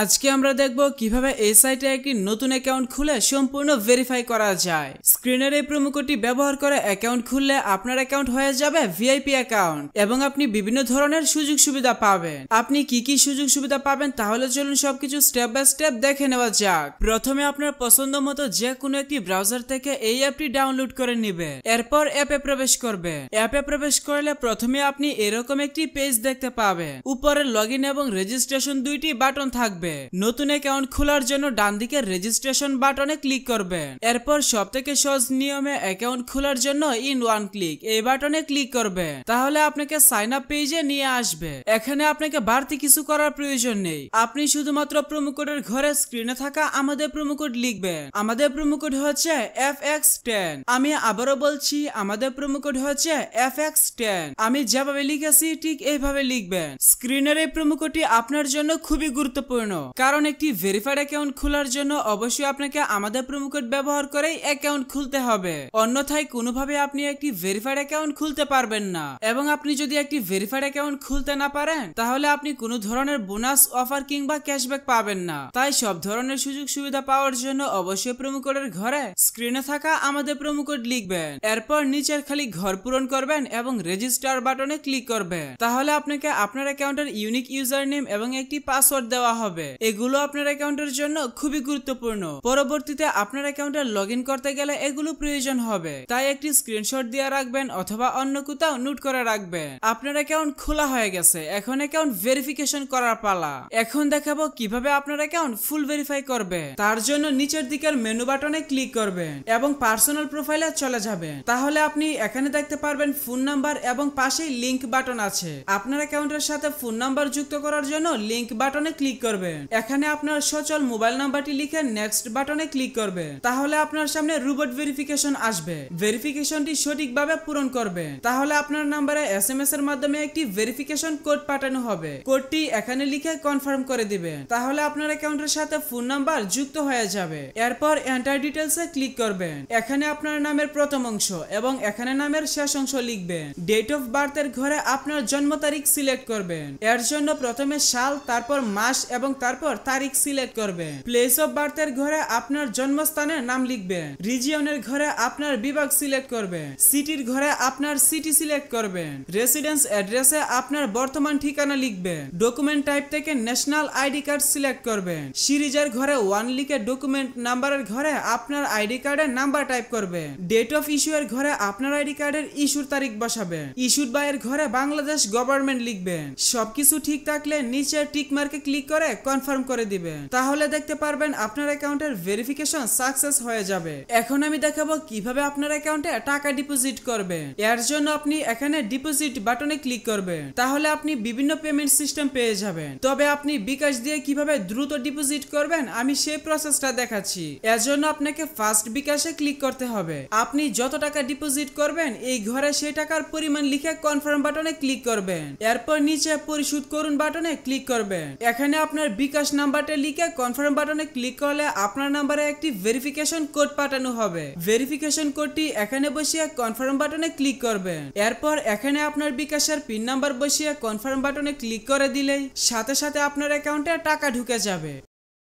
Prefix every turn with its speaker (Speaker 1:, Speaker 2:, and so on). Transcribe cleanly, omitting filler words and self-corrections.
Speaker 1: আজকে আমরা দেখব কিভাবে এই সাইটে একটি নতুন অ্যাকাউন্ট খুলে সম্পূর্ণ ভেরিফাই করা যায়। স্ক্রিনের এই প্রোমো কোডটি ব্যবহার করে অ্যাকাউন্ট খুললে আপনার অ্যাকাউন্ট হয়ে যাবে ভিআইপি অ্যাকাউন্ট এবং আপনি বিভিন্ন ধরনের সুযোগ সুবিধা পাবেন। আপনি কি কি সুযোগ সুবিধা পাবেন তাহলে চলুন সবকিছু স্টেপ বাই স্টেপ দেখে নেওয়া যাক। প্রথমে আপনার পছন্দ মতো যে কোনো একটি ব্রাউজার থেকে এই অ্যাপটি ডাউনলোড করে নেবে। এরপর অ্যাপে প্রবেশ করবে। অ্যাপে প্রবেশ করলে প্রথমে আপনি এরকম একটি পেজ দেখতে পাবেন। উপরে লগইন এবং রেজিস্ট্রেশন দুইটি বাটন থাকবে। নতুন অ্যাকাউন্ট খোলার জন্য ডান দিকের রেজিস্ট্রেশন বাটনে ক্লিক করবেন। এরপর সবথেকে সহজ নিয়মে অ্যাকাউন্ট খোলার জন্য ইন ওয়ান ক্লিক এই বাটনে ক্লিক করবেন। তাহলে আপনাকে সাইন আপ পেজে নিয়ে আসবে। এখানে আপনাকে বাড়তি কিছু করার প্রয়োজন নেই। আপনি শুধুমাত্র প্রোমো কোডের ঘরে স্ক্রিনে থাকা আমাদের প্রোমো কোড লিখবেন। আমাদের প্রোমো কোড হচ্ছে FX10। আমি আবারও বলছি, আমাদের প্রোমো কোড হচ্ছে FX10। আমি যেভাবে লিখেছি ঠিক এইভাবে লিখবেন। স্ক্রিনের এই প্রোমো কোডটি আপনার জন্য খুবই গুরুত্বপূর্ণ, কারণ একটি ভেরিফাইড অ্যাকাউন্ট খোলার জন্য অবশ্যই আপনাকে আমাদের প্রোমো কোড ব্যবহার করেই অ্যাকাউন্ট খুলতে হবে। অন্যথায় কোনোভাবে আপনি একটি ভেরিফাইড অ্যাকাউন্ট খুলতে পারবেন না। এবং আপনি যদি একটি ভেরিফাইড অ্যাকাউন্ট খুলতে না পারেন তাহলে আপনি কোনো ধরনের বোনাস অফার কিংবা ক্যাশব্যাক পাবেন না। তাই সব ধরনের সুযোগ সুবিধা পাওয়ার জন্য অবশ্যই প্রোমো কোডের ঘরে স্ক্রিনে থাকা আমাদের প্রোমো কোড লিখবেন। এরপর নিচের খালি ঘর পূরণ করবেন এবং রেজিস্টার বাটনে ক্লিক করবেন। তাহলে আপনাকে আপনার অ্যাকাউন্টের ইউনিক ইউজার নেম এবং একটি পাসওয়ার্ড দেওয়া হবে। এগুলো আপনার অ্যাকাউন্টের জন্য খুবই গুরুত্বপূর্ণ। পরবর্তীতে আপনার অ্যাকাউন্টে লগইন করতে গেলে এগুলো প্রয়োজন হবে। তাই একটি স্ক্রিনশট দিয়ে রাখবেন অথবা অন্য কোথাও নোট করে রাখবেন। আপনার অ্যাকাউন্ট খোলা হয়ে গেছে, এখন অ্যাকাউন্ট ভেরিফিকেশন করার পালা। এখন দেখাবো কিভাবে আপনার অ্যাকাউন্ট ফুল ভেরিফাই করবে। তার জন্য নিচের দিকের মেনু বাটনে ক্লিক করবেন এবং পার্সোনাল প্রোফাইলে চলে যাবেন। তাহলে আপনি এখানে দেখতে পারবেন ফোন নাম্বার এবং পাশেই লিংক বাটন আছে। আপনার অ্যাকাউন্টের সাথে ফোন নাম্বার যুক্ত করার জন্য লিংক বাটনে ক্লিক করবেন। এখানে আপনার সচল মোবাইল নাম্বারটি লিখে নেক্সট বাটনে ক্লিক করবেন। তাহলে আপনার সামনে রোবট ভেরিফিকেশন আসবে। ভেরিফিকেশনটি সঠিকভাবে পূরণ করবেন। তাহলে আপনার নাম্বারে SMS এর মাধ্যমে একটি ভেরিফিকেশন কোড পাঠানো হবে। কোডটি এখানে লিখে কনফার্ম করে দিবেন। তাহলে আপনার অ্যাকাউন্টের সাথে ফোন নাম্বার যুক্ত হয়ে যাবে। এরপর এন্টার ডিটেইলসে ক্লিক করবেন। এখানে আপনার নামের প্রথম অংশ এবং এখানে নামের শেষ অংশ লিখবেন। ডেট অফ বার্থের ঘরে আপনার জন্ম তারিখ সিলেক্ট করবেন। এর জন্য প্রথমে সাল, তারপর মাস এবং তারপর তারিখ সিলেক্ট করবেন। প্লেস অফ বার্থের ঘরে আপনার জন্মস্থানের নাম লিখবেন। রিজিয়নের ঘরে আপনার বিভাগ সিলেক্ট করবেন। সিটির ঘরে আপনার সিটি সিলেক্ট করবেন। রেসিডেন্স অ্যাড্রেসে আপনার বর্তমান ঠিকানা লিখবেন। ডকুমেন্ট টাইপ থেকে ন্যাশনাল আইডি কার্ড সিলেক্ট করবেন। সিরিজের ঘরে 1 লিখে ডকুমেন্ট নাম্বারের ঘরে আপনার আইডি কার্ডের নাম্বার টাইপ করবেন। ডেট অফ ইস্যু এর ঘরে আপনার আইডি কার্ডের ইস্যুর তারিখ বসাবেন। ইস্যুড বাই এর ঘরে বাংলাদেশ গভর্নমেন্ট লিখবেন। সবকিছু ঠিক থাকলে নিচে টিক মার্কে ক্লিক করে কনফার্ম করে দিবেন। তাহলে দেখতে পারবেন আপনার অ্যাকাউন্টের ভেরিফিকেশন সাকসেস হয়ে যাবে। এখন আমি দেখাবো কিভাবে আপনার অ্যাকাউন্টে টাকা ডিপোজিট করবেন। এর জন্য আপনি এখানে ডিপোজিট বাটনে ক্লিক করবেন। তাহলে আপনি বিভিন্ন পেমেন্ট সিস্টেম পেয়ে যাবেন। তবে আপনি বিকাশ দিয়ে কিভাবে দ্রুত ডিপোজিট করবেন আমি সেই প্রসেসটা দেখাচ্ছি। এর জন্য আপনাকে ফার্স্ট বিকাশে ক্লিক করতে হবে। আপনি যত টাকা ডিপোজিট করবেন এই ঘরে সেই টাকার পরিমাণ লিখে কনফার্ম বাটনে ক্লিক করবেন। এরপর নিচে পরিশোধ করুন বাটনে ক্লিক করবেন। এখানে আপনার বিকাশ নাম্বারটা লিখে কনফার্ম বাটনে ক্লিক করলে আপনার নাম্বারে একটি ভেরিফিকেশন কোড পাঠানো হবে। ভেরিফিকেশন কোডটি এখানে বসিয়ে কনফার্ম বাটনে ক্লিক করবেন। এরপর এখানে আপনার বিকাশের পিন নাম্বার বসিয়ে কনফার্ম বাটনে ক্লিক করে দিলেই সাথে সাথে আপনার অ্যাকাউন্টে টাকা ঢুকে যাবে।